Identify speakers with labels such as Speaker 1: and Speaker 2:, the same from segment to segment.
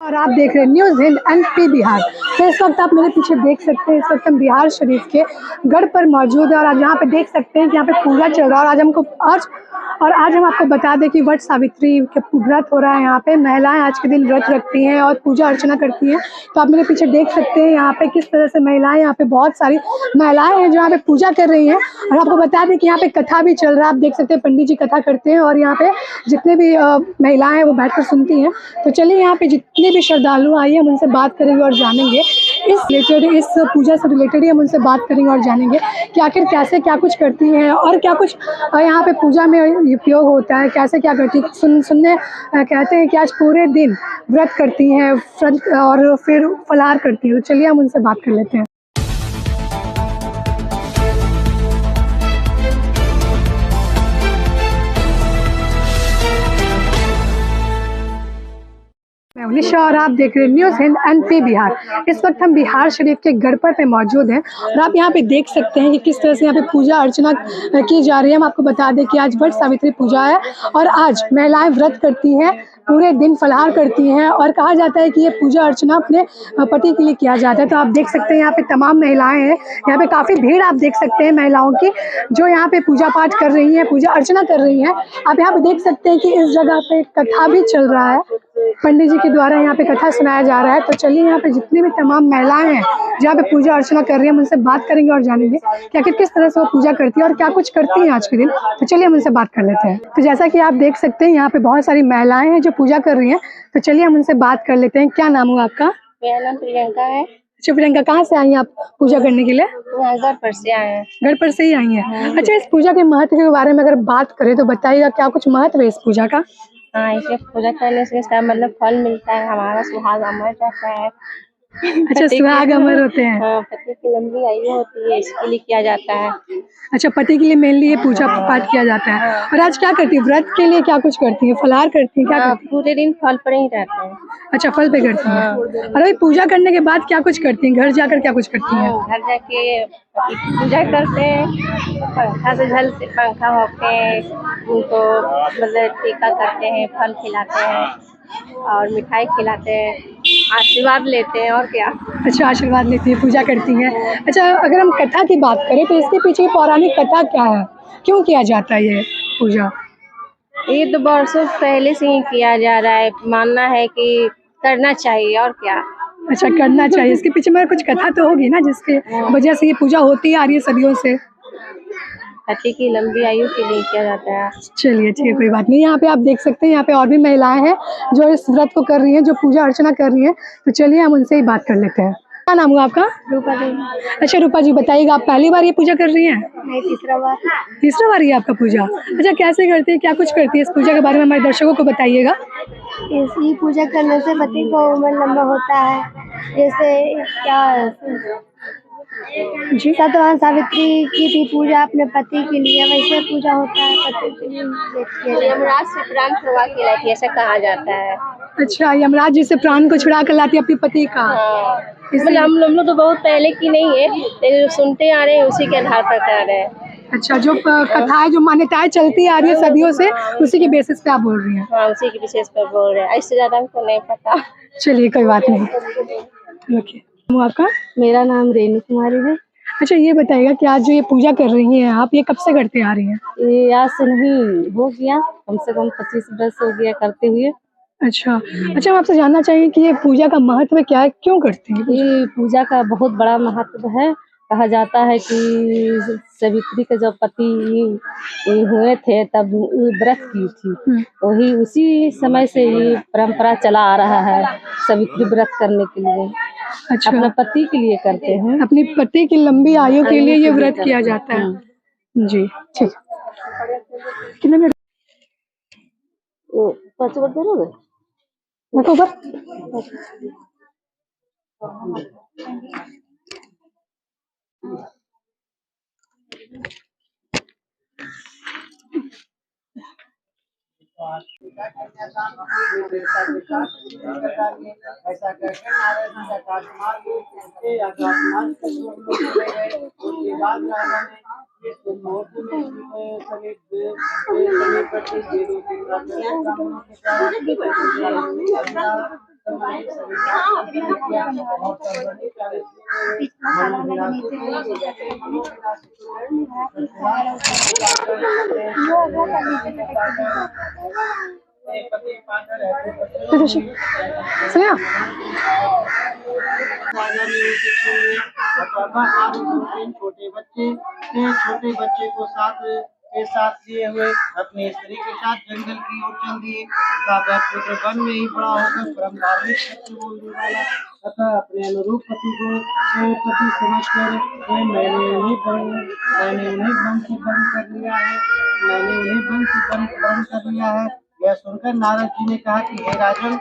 Speaker 1: और आप देख रहे हैं न्यूज़ हिंद एमपी बिहार। तो इस वक्त आप मेरे पीछे देख सकते हैं, इस वक्त हम बिहार शरीफ के गढ़ पर मौजूद है और आज यहाँ पे देख सकते हैं कि यहाँ पे पूजा चल रहा है। और आज हम आपको बता दें कि वट सावित्री के व्रत हो रहा है। यहाँ पे महिलाएं आज के दिन व्रत रखती हैं और पूजा अर्चना करती हैं। तो आप मेरे पीछे देख सकते हैं यहाँ पे किस तरह से महिलाएं, यहाँ पे बहुत सारी महिलाएं हैं जो यहाँ पे पूजा कर रही हैं। और आपको बता दें कि यहाँ पे कथा भी चल रहा है। आप देख सकते हैं पंडित जी कथा करते हैं और यहाँ पे जितने भी महिलाएं हैं वो बैठकर सुनती हैं। तो चलिए यहाँ पे जितने भी श्रद्धालु आइए हम उनसे बात करेंगे और जानेंगे इस पूजा से रिलेटेड ही हम उनसे बात करेंगे और जानेंगे कि आखिर कैसे क्या कुछ करती हैं और क्या कुछ यहाँ पे पूजा में उपयोग होता है, कैसे क्या करती सुनने कहते हैं कि आज पूरे दिन व्रत करती हैं और फिर फलाहार करती हैं। तो चलिए हम उनसे बात कर लेते हैं। मैं उनिशा और आप देख रहे हैं न्यूज़ हिंद एमपी बिहार। इस वक्त हम बिहार शरीफ के गढ़पर पे मौजूद हैं और आप यहाँ पे देख सकते हैं कि किस तरह से यहाँ पे पूजा अर्चना की जा रही है। हम आपको बता दें कि आज वट सावित्री पूजा है और आज महिलाएं व्रत करती हैं, पूरे दिन फलाहार करती हैं और कहा जाता है कि ये पूजा अर्चना अपने पति के लिए किया जाता है। तो आप देख सकते हैं यहाँ पे तमाम महिलाएं हैं, यहाँ पे काफ़ी भीड़ आप देख सकते हैं महिलाओं की जो यहाँ पे पूजा पाठ कर रही हैं, पूजा अर्चना कर रही हैं। आप यहाँ पे देख सकते हैं कि इस जगह पे कथा भी चल रहा है, पंडित जी के द्वारा यहाँ पे कथा सुनाया जा रहा है। तो चलिए यहाँ पे जितनी भी तमाम महिलाएं हैं जहाँ पे पूजा अर्चना कर रही हैं हम उनसे बात करेंगे और जानेंगे कि आखिर किस तरह से वो पूजा करती है और क्या कुछ करती हैं आज के दिन। तो चलिए हम उनसे बात कर लेते हैं। तो जैसा कि आप देख सकते हैं यहाँ पे बहुत सारी महिलाएं हैं जो पूजा कर रही हैं। तो चलिए हम उनसे बात कर लेते हैं। क्या नाम हुआ आपका?
Speaker 2: मेरा नाम प्रियंका है।
Speaker 1: अच्छा प्रियंका, कहाँ से आई हैं आप पूजा करने के लिए?
Speaker 2: घर पर से आए हैं।
Speaker 1: घर पर से ही आई हैं। अच्छा, इस पूजा के महत्व के बारे में अगर बात करें तो बताइएगा क्या कुछ महत्व है इस पूजा का?
Speaker 2: हाँ, इसे पूजा करने से इसका मतलब फल मिलता है, हमारा सुहाग अमर रहता है।
Speaker 1: अच्छा, सुहाग अमर होते हैं।
Speaker 2: हाँ, पति की लंबी आयु होती है, इसके लिए किया जाता है।
Speaker 1: अच्छा, पति के लिए मेनली ये पूजा पाठ किया जाता है। और आज क्या करती है व्रत के लिए, क्या कुछ करती है? फलाहार करती है, क्या करती है?
Speaker 2: पूरे दिन फल पर ही रहते हैं।
Speaker 1: अच्छा, फल पे करती है। और अभी पूजा करने के बाद क्या कुछ करती हैं? घर जाकर क्या कुछ करती हैं?
Speaker 2: घर जाके पूजा करते हैं, पंखा से झलते पंखा होते हैं, उनको मतलब टीका करते हैं, फल खिलाते हैं और मिठाई खिलाते हैं, आशीर्वाद लेते हैं और क्या।
Speaker 1: अच्छा, आशीर्वाद लेती है, पूजा करती हैं। अच्छा, अगर हम कथा की बात करें तो इसके पीछे पौराणिक कथा क्या है, क्यों किया जाता है ये पूजा?
Speaker 2: ये तो वर्षों पहले से ही किया जा रहा है, मानना है कि करना चाहिए और क्या।
Speaker 1: अच्छा, करना चाहिए। इसके पीछे में कुछ कथा तो होगी ना जिसके वजह से ये पूजा होती आ रही है सदियों से।
Speaker 2: पति की लंबी आयु के लिए किया जाता है।
Speaker 1: चलिए ठीक है, कोई बात नहीं। यहाँ पे आप देख सकते हैं यहाँ पे और भी महिलाएं हैं जो इस व्रत को कर रही हैं, जो पूजा अर्चना कर रही हैं। तो चलिए हम उनसे ही बात कर लेते हैं। क्या नाम हुआ आपका?
Speaker 2: रूपा देवी।
Speaker 1: अच्छा रूपा जी, बताइएगा आप पहली बार ये पूजा कर रही हैं?
Speaker 2: नहीं, तीसरा बार।
Speaker 1: तीसरा बार ये आपका पूजा? अच्छा, कैसे करती है, क्या कुछ करती है? इस पूजा के बारे में हमारे दर्शकों को बताइएगा।
Speaker 2: इसी पूजा करने से पति का उम्र लंबा होता है। जैसे क्या
Speaker 1: जी,
Speaker 2: सत्यवान सावित्री की भी पूजा अपने पति के लिए वैसे पूजा होता है, पति के लिए। यमराज से प्राण छुड़वा के लाती है, ऐसा कहा जाता है।
Speaker 1: अच्छा, यमराज जी से प्राण को छुड़ा कर लाती है अपने पति का।
Speaker 2: मतलब हम लोग तो बहुत पहले की नहीं है, लेकिन जो सुनते आ रहे हैं उसी के आधार पर कर रहे हैं।
Speaker 1: अच्छा, जो कथाएं, जो मान्यताएं चलती आ रही है सदियों से, उसी के बेसिस पे आप बोल रही हैं?
Speaker 2: हाँ, उसी के विशेष पर बोल रहे हैं, इससे ज्यादा हमको नहीं पता।
Speaker 1: चलिए कोई बात नहीं, रखिए। आपका?
Speaker 2: मेरा नाम रेणु कुमारी है।
Speaker 1: अच्छा, ये बताइएगा कि आज जो ये पूजा कर रही हैं आप, ये कब से करते आ रही हैं?
Speaker 2: ये आज से नहीं, हो गया कम से कम 25 वर्ष हो गया करते हुए।
Speaker 1: अच्छा अच्छा, हम आपसे जानना चाहिए कि ये पूजा का महत्व क्या है, क्यों करते हैं?
Speaker 2: ये पूजा का बहुत बड़ा महत्व है। कहा जाता है कि सावित्री के जब पति हुए थे तब व्रत की थी, वही उसी समय से ये परंपरा चला आ रहा है, सावित्री व्रत करने के लिए।
Speaker 1: अच्छा,
Speaker 2: अपने पति के लिए करते हैं,
Speaker 1: अपने पति की लंबी आयु के लिए ये व्रत किया जाता है। जी ठीक। कितने मिनट?
Speaker 2: 5 मिनट दोगे?
Speaker 1: सुनिया
Speaker 3: छोटे बच्चे को साथ लिए हुए अपनी स्त्री के साथ जंगल की ओर चल दिए। पुत्र वन में ही बड़ा होकर परम धार्मिक सत्य बोलने वाला तथा अपने अनुरूप पति को पति समझकर मैंने उन्हें वंश बंद कर लिया है। यह सुनकर नारद जी ने कहा कि हे राजन,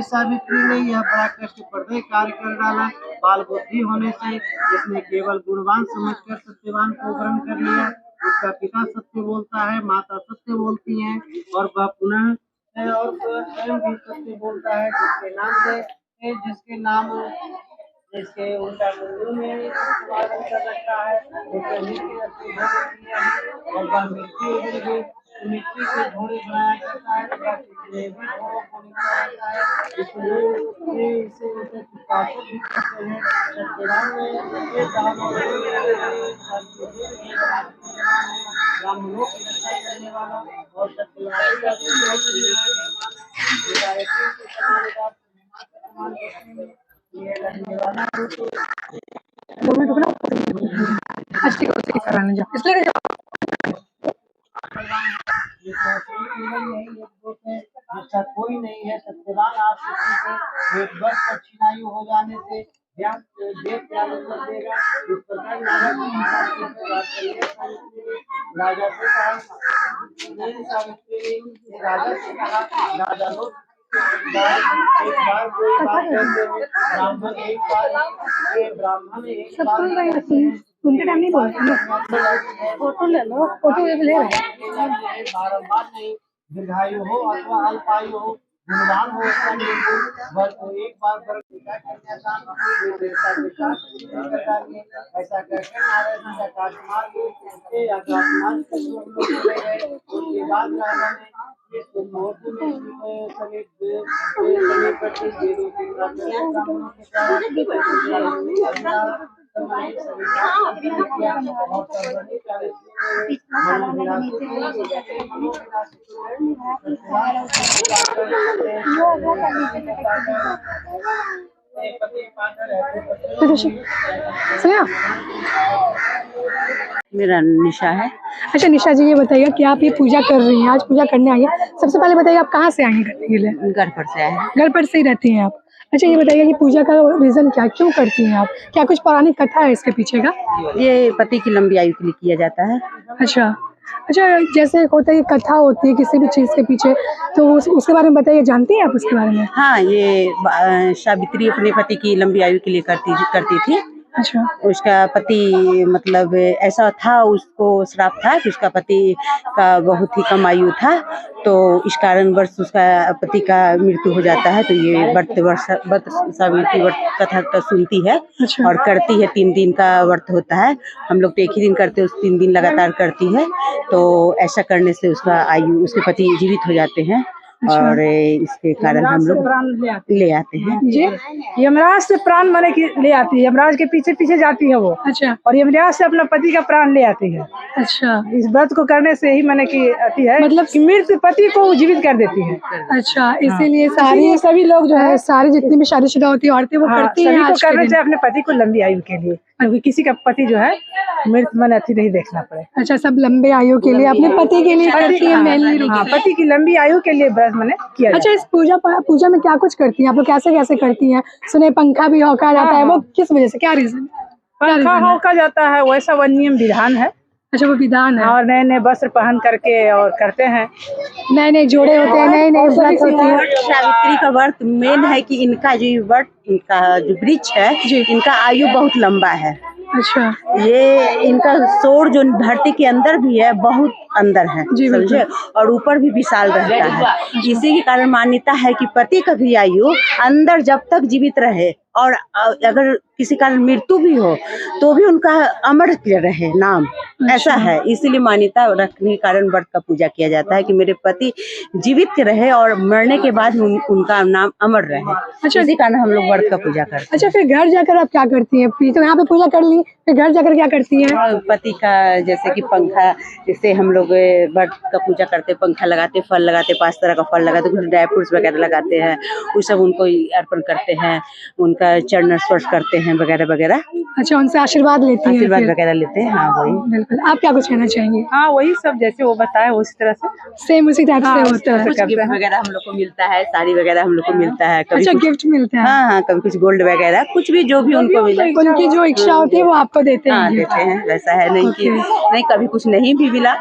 Speaker 3: सावित्री ने यह बड़ा कष्टप्रद कार्य कर डाला। बाल बुद्धि होने से जिसने केवल गुणवान समझकर सत्यवान को ग्रहण कर लिया, उसका पिता सत्य बोलता है, माता सत्य बोलती है और वह पुनः और स्वयं भी सत्य बोलता है, जिसके उल्टा मुंडू में वादन कर रखा है। और वह मिट्टी से घोड़े बनाया करता है तथा कितने भी घोड़ों को निकला रहता है, इसलिए इसे उपासक भी कहते हैं। सत्यवान में ये ब्राह्मणों की रक्षा करने वाला और सत्यवादी का जिसका कोई नहीं है। सत्यवान आप से एक वर्ष का छिनायु हो जाने से देव त्याग कर देगा। इस प्रकार राजा से कहा राजा लोग एक बार कोई बात करते हैं, ब्राह्मण एक बार
Speaker 1: उनके टाइम नहीं बोलते ना, फोटो ले लो, फोटो ले रहे
Speaker 3: बारंबार नहीं, दीर्घायु हो अथवा अल्पायु हो, गुणवान हो अथवा निर्गुण, वर को एक बार करने ऐसा करके नारायण जी का काट मार उसके बाद राजा ने
Speaker 1: सुनिया।
Speaker 4: मेरा निशा है।
Speaker 1: अच्छा निशा जी, ये बताइए कि आप ये पूजा कर रही हैं, आज पूजा करने आई हैं। सबसे पहले बताइए आप कहाँ से आई हैं करने के लिए?
Speaker 4: घर पर से आए हैं।
Speaker 1: घर पर से ही रहती हैं आप? अच्छा ये बताइए कि पूजा का रीजन क्या, क्यों करती हैं आप? क्या कुछ पौराणिक कथा है इसके पीछे का?
Speaker 4: ये पति की लंबी आयु के लिए किया जाता है।
Speaker 1: अच्छा जैसे होता है कथा होती है किसी भी चीज के पीछे, तो उसके बारे में बताइए, जानती हैं आप उसके बारे में?
Speaker 4: हाँ, ये सावित्री अपने पति की लंबी आयु के लिए करती थी।
Speaker 1: अच्छा।
Speaker 4: उसका पति मतलब ऐसा था, उसको श्राप था कि उसका पति का बहुत ही कम आयु था, तो इस कारण वर्ष उसका पति का मृत्यु हो जाता है। तो ये व्रत सावित्री व्रत कथा सुनती है।
Speaker 1: अच्छा। और
Speaker 4: करती है। 3 दिन का व्रत होता है। हम लोग तो एक ही दिन करते हैं, उस 3 दिन लगातार करती है। तो ऐसा करने से उसका आयु, उसके पति जीवित हो जाते हैं।
Speaker 1: अच्छा।
Speaker 4: और इसके कारण हम लोग प्राण ले आते हैं।
Speaker 1: जी,
Speaker 5: यमराज से प्राण माने की ले आती है, यमराज के पीछे पीछे जाती है वो।
Speaker 1: अच्छा।
Speaker 5: और यमराज से अपना पति का प्राण ले आती है।
Speaker 1: अच्छा।
Speaker 5: इस व्रत को करने से ही माने की आती है,
Speaker 1: मतलब
Speaker 5: कि मृत पति को जीवित कर देती है।
Speaker 1: अच्छा, इसीलिए सभी लोग जो है, सारी जितनी भी शादीशुदा होती है औरतें वो करती हैं।
Speaker 5: सभी को करना चाहिए अपने पति को लंबी आयु के लिए, क्योंकि किसी का पति जो है मृत मन अति नहीं देखना पड़े।
Speaker 1: अच्छा, सब लंबे आयु के लिए अपने पति के लिए करती है मेनली।
Speaker 5: पति की लंबी आयु के लिए व्रत मैंने किया।
Speaker 1: अच्छा, इस पूजा में क्या कुछ करती हैं आप लोग, कैसे कैसे करती हैं? सुने पंखा भी हौका जाता है, वो किस वजह से, क्या रीजन?
Speaker 5: पंखा हौका जाता है, वैसा वो नियम विधान है।
Speaker 1: अच्छा, वो विधान है।
Speaker 5: और नए नए वस्त्र पहन करके और करते हैं,
Speaker 1: नए नए जोड़े होते हैं, नए नए व्रत होते हैं।
Speaker 4: सावित्री का व्रत मेन है कि इनका जो व्रत, इनका जो वृक्ष है, इनका आयु बहुत लंबा है।
Speaker 1: अच्छा।
Speaker 4: ये इनका सोर जो धरती के अंदर भी है, बहुत अंदर है, समझे, और ऊपर भी विशाल रहता है। इसी के कारण मान्यता है कि पति का भी आयु अंदर जब तक जीवित रहे और अगर किसी कारण मृत्यु भी हो तो भी उनका अमर रहे नाम, ऐसा है। इसीलिए मान्यता रखने के कारण व्रत का पूजा किया जाता है कि मेरे पति जीवित रहे और मरने के बाद उनका नाम अमर रहे।
Speaker 1: अच्छा,
Speaker 4: इसी कारण हम लोग व्रत का पूजा करते हैं।
Speaker 1: अच्छा, फिर घर जाकर आप क्या करती हैं? तो यहाँ पे पूजा कर ली, फिर घर जाकर क्या करती हैं?
Speaker 4: पति का जैसे कि पंखा, जैसे हम लोग व्रत का पूजा करते, पंखा लगाते, फल लगाते, 5 तरह का फल लगाते, कुछ ड्राई फ्रूट्स वगैरह लगाते हैं, वो सब उनको अर्पण करते हैं, उनका चरण स्पर्श करते हैं वगैरह वगैरह।
Speaker 1: अच्छा, उनसे आशीर्वाद लेती हैं?
Speaker 4: आशीर्वाद वगैरह लेते हैं। हाँ वही।
Speaker 1: बिल्कुल। आप क्या कुछ कहना चाहेंगे?
Speaker 5: हाँ वही सब जैसे वो बताया उसी तरह से
Speaker 1: सेम उसी टाइप से होता है?
Speaker 4: कुछ गिफ्ट वगैरह हम लोग को मिलता है, साड़ी वगैरह हम लोग को मिलता है, कभी
Speaker 1: अच्छा,
Speaker 4: कुछ,
Speaker 1: गिफ्ट मिलता है?
Speaker 4: हाँ, कभी कुछ गोल्ड वगैरह, कुछ भी जो भी उनको मिला,
Speaker 1: उनकी जो इच्छा होती है वो आपको देते
Speaker 4: हाँ
Speaker 1: हैं?
Speaker 4: देते हैं। वैसा है नहीं कि नहीं कभी कुछ नहीं भी मिला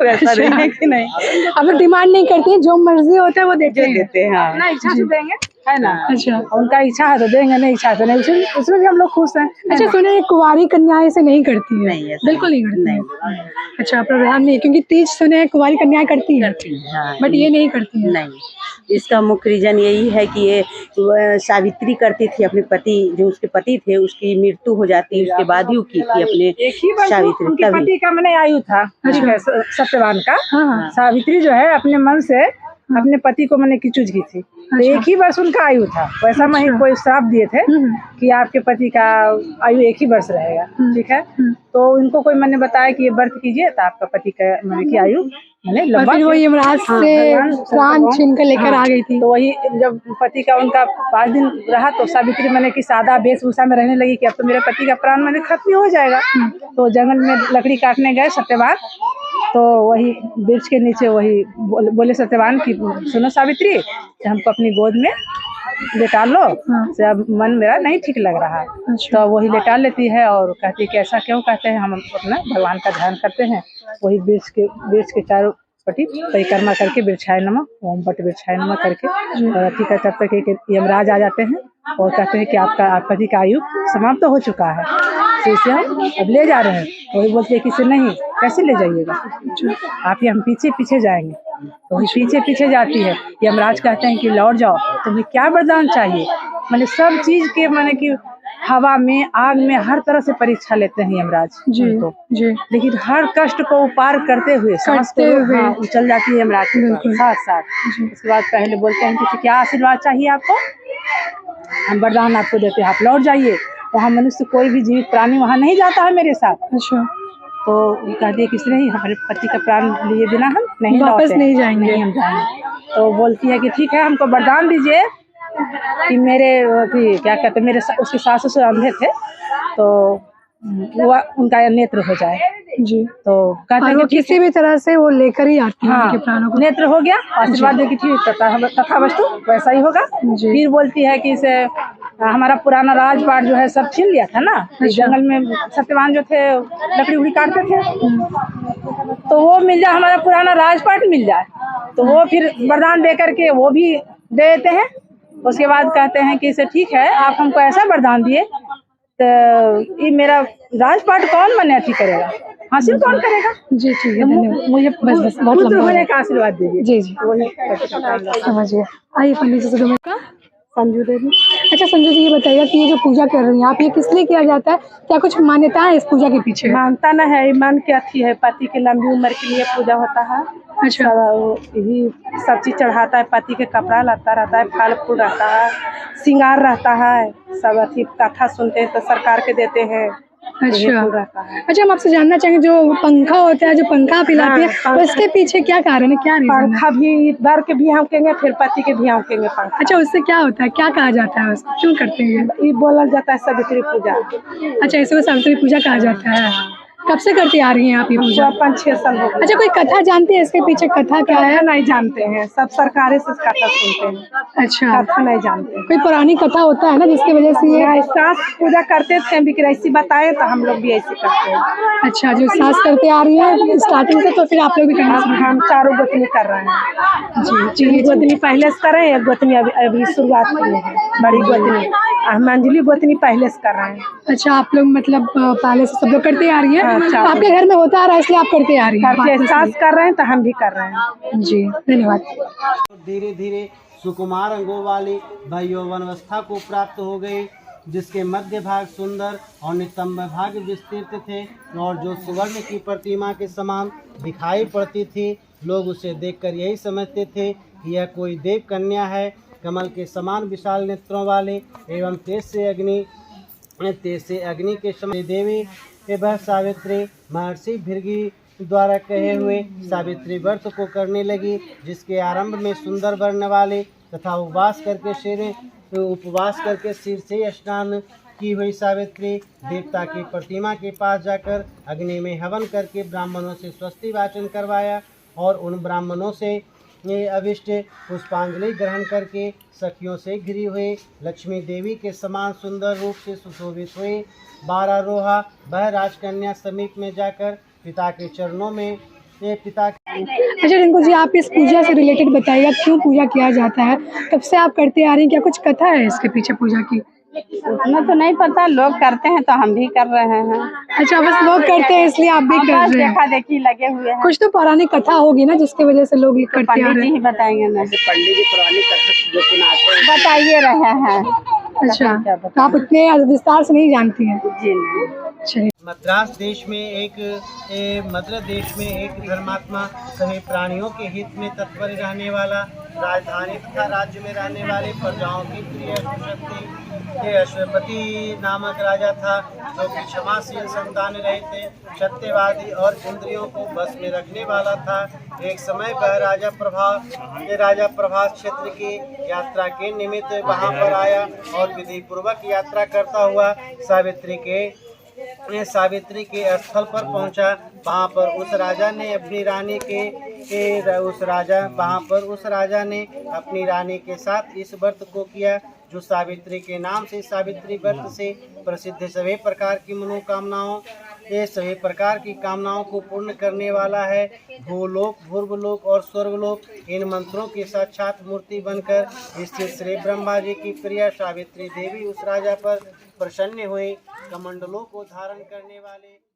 Speaker 4: वैसा नहीं है कि नहीं,
Speaker 1: अब डिमांड नहीं करती है, जो मर्जी होता है वो देते
Speaker 4: जो
Speaker 1: हैं?
Speaker 4: देते हैं। हाँ।
Speaker 5: ना इच्छा से देंगे, है ना।
Speaker 1: अच्छा,
Speaker 5: उनका इच्छा है तो देंगे, नहीं इच्छा है तो नहीं, उसमें भी हम लोग खुश हैं।
Speaker 1: अच्छा, सुने कुंवारी कन्याएं से नहीं करती है?
Speaker 4: नहीं, ऐसा
Speaker 1: बिल्कुल नहीं करती
Speaker 4: नहीं।
Speaker 1: है। अच्छा, प्रोग्राम नहीं, क्योंकि तीज सुने कुंवारी कन्याएं करती है,
Speaker 4: हाँ,
Speaker 1: बट ये नहीं करती है।
Speaker 4: नहीं, इसका मुख्य रीजन यही है कि ये सावित्री करती थी, अपने पति जो उसके पति थे उसकी मृत्यु हो जाती, उसके बाद ही वो की थी अपने
Speaker 5: एक ही वर्ष
Speaker 4: सावित्री।
Speaker 5: उनके
Speaker 4: तभी
Speaker 5: पति का मैंने आयु था, ठीक है, सत्यवान का।
Speaker 1: हाँ।
Speaker 5: सावित्री जो है अपने मन से अपने पति को मैंने की चूज की थी, तो एक ही वर्ष उनका आयु था। वैसा मैं कोई श्राप दिए थे कि आपके पति का आयु एक ही वर्ष रहेगा, ठीक है। तो उनको कोई मैंने बताया कि ये व्रत कीजिए तो आपका पति का मैंने की आयु मैंने
Speaker 1: और
Speaker 5: लंबा।
Speaker 1: फिर वो यमराज से प्राण छीन कर लेकर आ गई थी।
Speaker 5: तो वही जब पति का उनका 5 दिन रहा तो सावित्री मैंने की सादा वेशभूषा में रहने लगी कि अब तो मेरे पति का प्राण मैंने खत्म हो जाएगा। तो जंगल में लकड़ी काटने गए सत्यवान, तो वही वृक्ष के नीचे वही बोले सत्यवान की सुनो सावित्री, हमको अपनी गोद में लेटा लो, अब मन मेरा नहीं ठीक लग रहा। तो वही लेटा लेती है और कहती है कि ऐसा क्यों कहते हैं, हम अपना भगवान का ध्यान करते हैं। वही वृक्ष के चारों पट्टी परिक्रमा करके वृक्षाय नमः ओम बट वृक्षाय नमः करके और अति का तब तक एक यमराज आ जाते हैं और कहते हैं कि आपका पति का आयु समाप्त हो चुका है, तो इसे हम अब ले जा रहे हैं। वही बोलते हैं कि इसे नहीं, कैसे ले जाइएगा आप, ये हम पीछे पीछे जाएंगे। तो वही पीछे पीछे जाती है। यमराज कहते हैं कि लौट जाओ, तुम्हें क्या वरदान चाहिए। मैंने सब चीज के मैंने कि हवा में, आग में, हर तरह से परीक्षा लेते हैं यमराज तो
Speaker 1: जी।
Speaker 5: लेकिन हर कष्ट को पार करते हुए सांस को हाँ, उछल जाती है यमराज के साथ साथ। उसके बाद पहले बोलते हैं कि क्या आशीर्वाद चाहिए आपको, हम वरदान आपको देते हैं, आप लौट जाइए। वहाँ मनुष्य कोई भी जीवित प्राणी वहाँ नहीं जाता है मेरे साथ।
Speaker 1: अच्छा,
Speaker 5: तो कह दिए किसी नहीं, हमारे पति का प्राण लिए बिना हम नहीं
Speaker 1: वापस नहीं जाएंगे।
Speaker 5: नहीं हम जाएंगे। तो बोलती है कि ठीक है, हमको वरदान दीजिए कि मेरे क्या कहते मेरे उसके सास ससुर अंधे थे तो वो उनका नेत्र हो जाए।
Speaker 1: जी।
Speaker 5: तो कहते हैं
Speaker 1: वो किसी भी तरह से वो लेकर ही आती है उनके प्राणों को।
Speaker 5: नेत्र हो गया, आशीर्वाद देगी थी तथा वस्तु वैसा ही होगा। फिर बोलती है कि इसे हमारा पुराना राजपाट जो है सब छीन लिया था ना, जंगल में सत्यवान जो थे लकड़ी उकड़ी काटते थे, तो वो मिल जाए, हमारा पुराना राजपाट मिल जाए। तो वो फिर वरदान दे करके वो भी दे देते हैं। उसके बाद कहते हैं कि इसे ठीक है, आप हमको ऐसा वरदान दिए तो ये मेरा राजपाट कौन मैंने अथी करेगा, हासिल कौन करेगा।
Speaker 1: जी ठीक है, धन्यवाद। मुझे बस बहुत
Speaker 5: पुत्र
Speaker 1: लंबा
Speaker 5: होने का आशीर्वाद दीजिए।
Speaker 1: जी जी, समझ गया। आइए पंडित जी से का संजू देवी। अच्छा संजू जी, ये बताइए कि ये जो पूजा कर रही हैं आप, ये किस लिए किया जाता है? क्या कुछ मान्यता है इस पूजा के पीछे?
Speaker 5: मानता न है, ईमान की अथी है, पति की लंबी उम्र के लिए पूजा होता है।
Speaker 1: अच्छा,
Speaker 5: यही सब चीज चढ़ाता है, पति के कपड़ा लाता रहता है, फल फूल रहता है, श्रृंगार रहता है, सब अथी कथा सुनते हैं तो सरकार के देते हैं।
Speaker 1: अच्छा, हम आपसे जानना चाहेंगे जो पंखा होता है, जो पंखा पिलाते हैं, तो इसके पीछे क्या कारण है, क्या रीजन है?
Speaker 5: पंखा भी दर के भी हाँकेंगे, फिर पति के भी हाँकेंगे पंखा।
Speaker 1: अच्छा, उससे क्या होता है, क्या कहा जाता है उसको, क्यों करते हैं
Speaker 5: ये बोला जाता है सावित्री पूजा।
Speaker 1: अच्छा, इसको सावित्री पूजा कहा जाता है। कब से करती आ रही हैं आप ये पूजा?
Speaker 5: 5-6 साल हो गए।
Speaker 1: अच्छा, कोई कथा जानते हैं इसके पीछे, कथा क्या है?
Speaker 5: नहीं जानते हैं, सब सरकारी से कथा सुनते हैं।
Speaker 1: अच्छा,
Speaker 5: कथा नहीं जानते।
Speaker 1: कोई पुरानी कथा होता है ना जिसकी वजह से ये
Speaker 5: सास पूजा करते थे, भी ऐसी बताए तो हम लोग भी ऐसे करते हैं।
Speaker 1: अच्छा, जो सास करते आ रही है स्टार्टिंग से, तो फिर आप लोग भी करना शुरू?
Speaker 5: हम 4 गोतनी कर रहे हैं। जी, गोतनी पहले से कर रहे हैं, गोतनी अभी शुरुआत की है, बड़ी गोतनी। हम अंजलि गोतनी पहले से कर रहे हैं।
Speaker 1: अच्छा, आप लोग मतलब पहले से सब लोग करते आ रही है। आपके घर में होता आ रहा है इसलिए आप करते आ रही हैं?
Speaker 5: सास कर रहे हैं तो हम भी कर रहे हैं।
Speaker 1: जी, धन्यवाद।
Speaker 3: धीरे धीरे सुकुमार अंगों वाली वह यौवनावस्था को प्राप्त हो गई, जिसके मध्य भाग सुंदर और नितंब भाग विस्तृत थे और जो सुवर्ण की प्रतिमा के समान दिखाई पड़ती थी। लोग उसे देखकर यही समझते थे कि यह कोई देव कन्या है। कमल के समान विशाल नेत्रों वाले एवं तेज से अग्नि के समान देवी वह सावित्री महर्षि भृगु द्वारा कहे हुए सावित्री व्रत को करने लगी, जिसके आरंभ में सुंदर वर्ण वाले तथा उपवास करके सिर से स्नान की हुई सावित्री देवता की प्रतिमा के पास जाकर अग्नि में हवन करके ब्राह्मणों से स्वस्ति वाचन करवाया और उन ब्राह्मणों से अभिष्ट पुष्पांजलि ग्रहण करके सखियों से घिरी हुई लक्ष्मी देवी के समान सुंदर रूप से सुशोभित हुई 12 रोहा वह राजकन्या समीप में जाकर पिता के चरणों में
Speaker 1: अच्छा रिंकू जी, आप इस पूजा से रिलेटेड बताइएगा, क्यों पूजा किया जाता है, कब से आप करते आ रही हैं, क्या कुछ कथा है इसके पीछे पूजा की?
Speaker 2: उतना तो नहीं पता, लोग करते हैं तो हम भी कर रहे हैं।
Speaker 1: अच्छा, बस लोग करते हैं इसलिए आप भी कर रहे हैं?
Speaker 2: देखा देखी लगे हुए हैं।
Speaker 1: कुछ तो पौराणिक कथा होगी ना जिसकी वजह से लोग ये करते आ रहे हैं।
Speaker 2: बताएंगे ना,
Speaker 3: पंडित जी पुरानी कथा जो सुनाते हैं
Speaker 2: बताइए रहे हैं।
Speaker 1: अच्छा, तो आप उतने विस्तार से नहीं जानती हैं?
Speaker 2: जी नहीं।
Speaker 1: चलिए।
Speaker 3: मद्रास देश में एक धर्मात्मा सभी प्राणियों के हित में तत्पर रहने वाला, राजधानी तथा राज्य में रहने वाले प्रजाओं की प्रिय अश्वपति नामक राजा था, जो कि क्षमाशील संतान रहित, सत्यवादी और इंद्रियों को बस में रखने वाला था। एक समय वह राजा प्रभास क्षेत्र की यात्रा के निमित्त वहां पर आया और विधि पूर्वक यात्रा करता हुआ सावित्री के स्थल पर पहुंचा। वहां पर उस राजा ने अपनी रानी के साथ इस व्रत को किया, जो सावित्री के नाम से सावित्री व्रत से प्रसिद्ध सभी प्रकार की कामनाओं को पूर्ण करने वाला है। भूलोक, भूर्वलोक और स्वर्गलोक इन मंत्रों की साक्षात मूर्ति बनकर स्थित श्री ब्रह्मा जी की प्रिय सावित्री देवी उस राजा पर प्रसन्न हुई। कमंडलों को धारण करने वाले